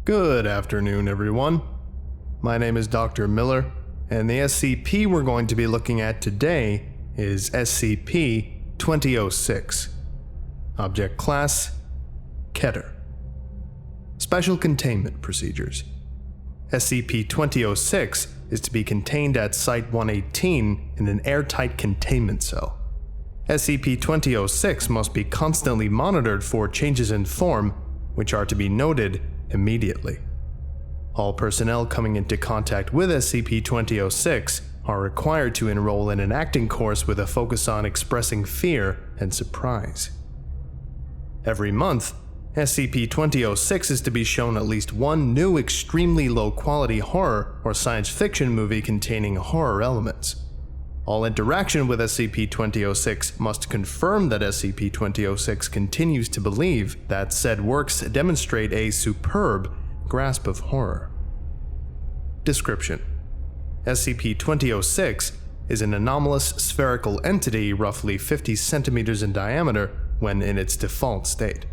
Good afternoon, everyone. My name is Dr. Miller, and the SCP we're going to be looking at today is SCP-2006. Object Class: Keter. Special Containment Procedures. SCP-2006 is to be contained at Site-118 in an airtight containment cell. SCP-2006 must be constantly monitored for changes in form, which are to be noted immediately. All personnel coming into contact with SCP-2006 are required to enroll in an acting course with a focus on expressing fear and surprise. Every month, SCP-2006 is to be shown at least one new extremely low-quality horror or science fiction movie containing horror elements. All interaction with SCP-2006 must confirm that SCP-2006 continues to believe that said works demonstrate a superb grasp of horror. Description: SCP-2006 is an anomalous spherical entity roughly 50 centimeters in diameter when in its default state.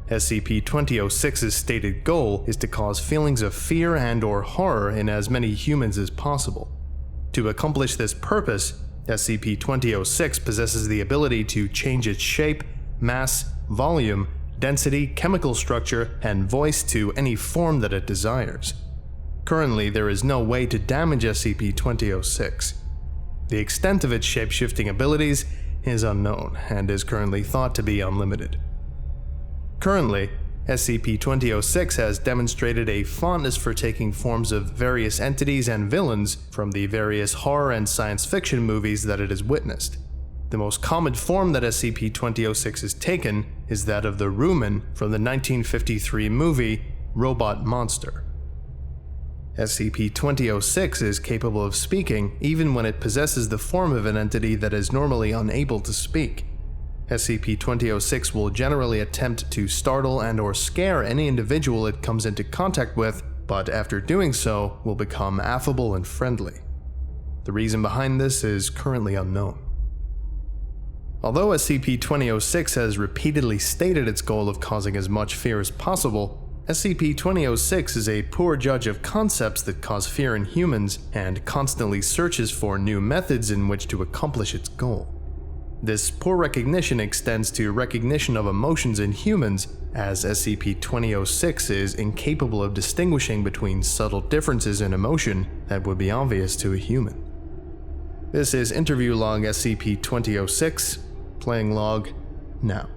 SCP-2006's stated goal is to cause feelings of fear and/or horror in as many humans as possible. To accomplish this purpose, SCP-2006 possesses the ability to change its shape, mass, volume, density, chemical structure, and voice to any form that it desires. Currently, there is no way to damage SCP-2006. The extent of its shape-shifting abilities is unknown and is currently thought to be unlimited. Currently, SCP-2006 has demonstrated a fondness for taking forms of various entities and villains from the various horror and science fiction movies that it has witnessed. The most common form that SCP-2006 has taken is that of the Rumen from the 1953 movie Robot Monster. SCP-2006 is capable of speaking even when it possesses the form of an entity that is normally unable to speak. SCP-2006 will generally attempt to startle and/or scare any individual it comes into contact with, but after doing so will become affable and friendly. The reason behind this is currently unknown. Although SCP-2006 has repeatedly stated its goal of causing as much fear as possible, SCP-2006 is a poor judge of concepts that cause fear in humans and constantly searches for new methods in which to accomplish its goal. This poor recognition extends to recognition of emotions in humans, as SCP-2006 is incapable of distinguishing between subtle differences in emotion that would be obvious to a human. This is Interview Log SCP-2006, playing log now.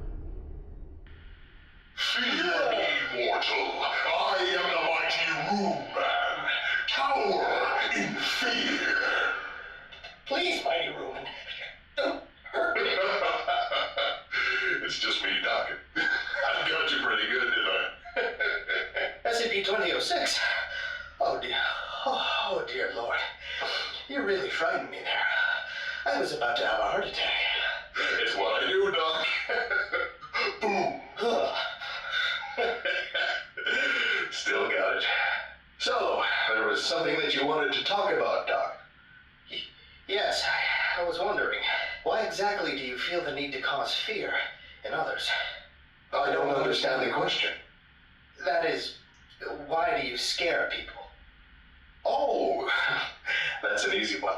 Fear me, mortal. I am the mighty Rumen. Cower in fear. Please, mighty Rumen, don't hurt me. It's just me, Doc. I got you pretty good, didn't I? SCP-2006? Oh dear. Oh dear Lord. You really frightened me there. I was about to have a heart attack. It's what I do, Doc. Boom. Still got it. So, there was something that you wanted to talk about, Doc. Yes, I was wondering, why exactly do you feel the need to cause fear in others? I don't understand the question. That is, why do you scare people? Oh, that's an easy one.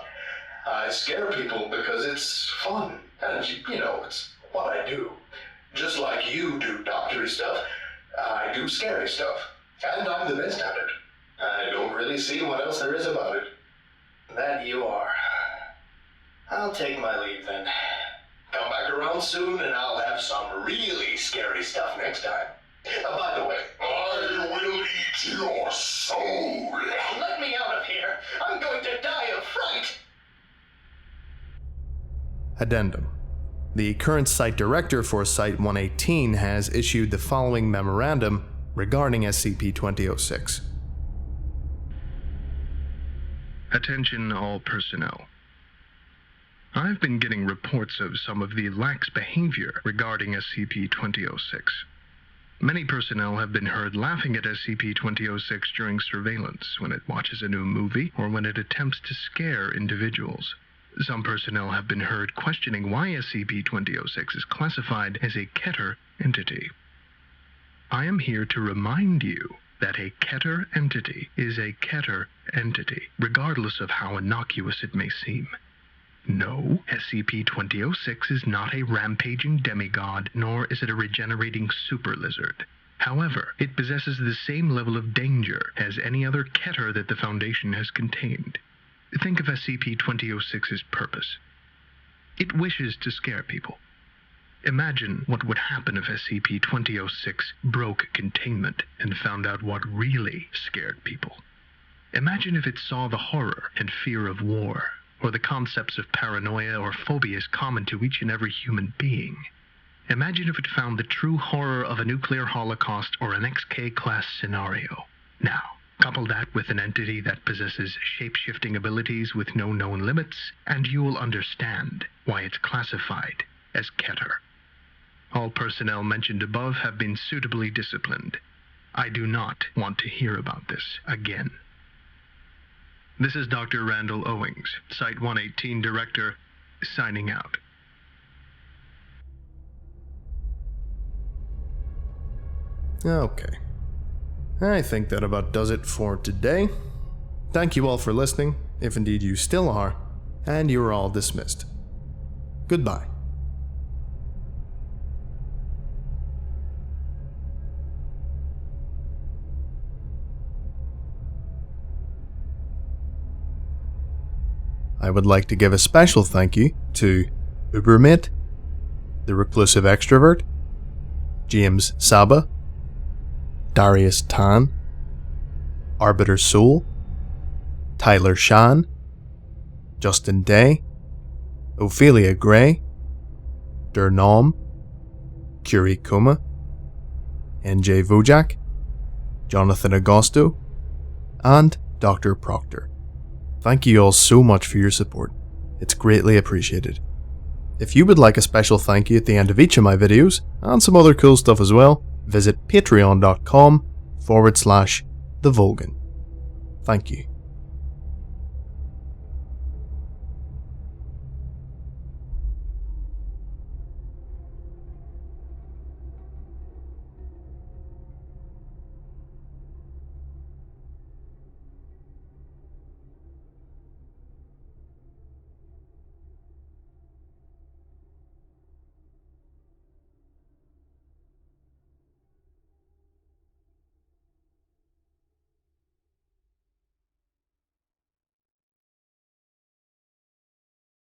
I scare people because it's fun, and it's what I do. Just like you do doctory stuff, I do scary stuff, and I'm the best at it. I don't really see what else there is about it. That you are. I'll take my leave then. Come back around soon and I'll have some really scary stuff next time. By the way, I will eat your soul. Let me out of here. I'm going to die of fright. Addendum: the current site director for Site-118 has issued the following memorandum regarding SCP-2006. Attention all personnel. I've been getting reports of some of the lax behavior regarding SCP-2006. Many personnel have been heard laughing at SCP-2006 during surveillance, when it watches a new movie, or when it attempts to scare individuals. Some personnel have been heard questioning why SCP-2006 is classified as a Keter entity. I am here to remind you that a Keter entity is a Keter entity, regardless of how innocuous it may seem. No, SCP-2006 is not a rampaging demigod, nor is it a regenerating super lizard. However, it possesses the same level of danger as any other Keter that the Foundation has contained. Think of SCP-2006's purpose. It wishes to scare people. Imagine what would happen if SCP-2006 broke containment and found out what really scared people. Imagine if it saw the horror and fear of war, or the concepts of paranoia or phobias common to each and every human being. Imagine if it found the true horror of a nuclear holocaust or an XK-class scenario. Now, couple that with an entity that possesses shape-shifting abilities with no known limits, and you will understand why it's classified as Keter. All personnel mentioned above have been suitably disciplined. I do not want to hear about this again. This is Dr. Randall Owings, Site-118 Director, signing out. Okay. I think that about does it for today. Thank you all for listening, if indeed you still are, and you are all dismissed. Goodbye. I would like to give a special thank you to Ubermate, the Reclusive Extrovert, James Saba, Darius Tan, Arbiter Soul, Tyler Shan, Justin Day, Ophelia Gray, Dernom, Curie Kuma, NJ Vojak, Jonathan Agosto, and Dr. Proctor. Thank you all so much for your support. It's greatly appreciated. If you would like a special thank you at the end of each of my videos, and some other cool stuff as well, visit patreon.com/TheVolgun. Thank you.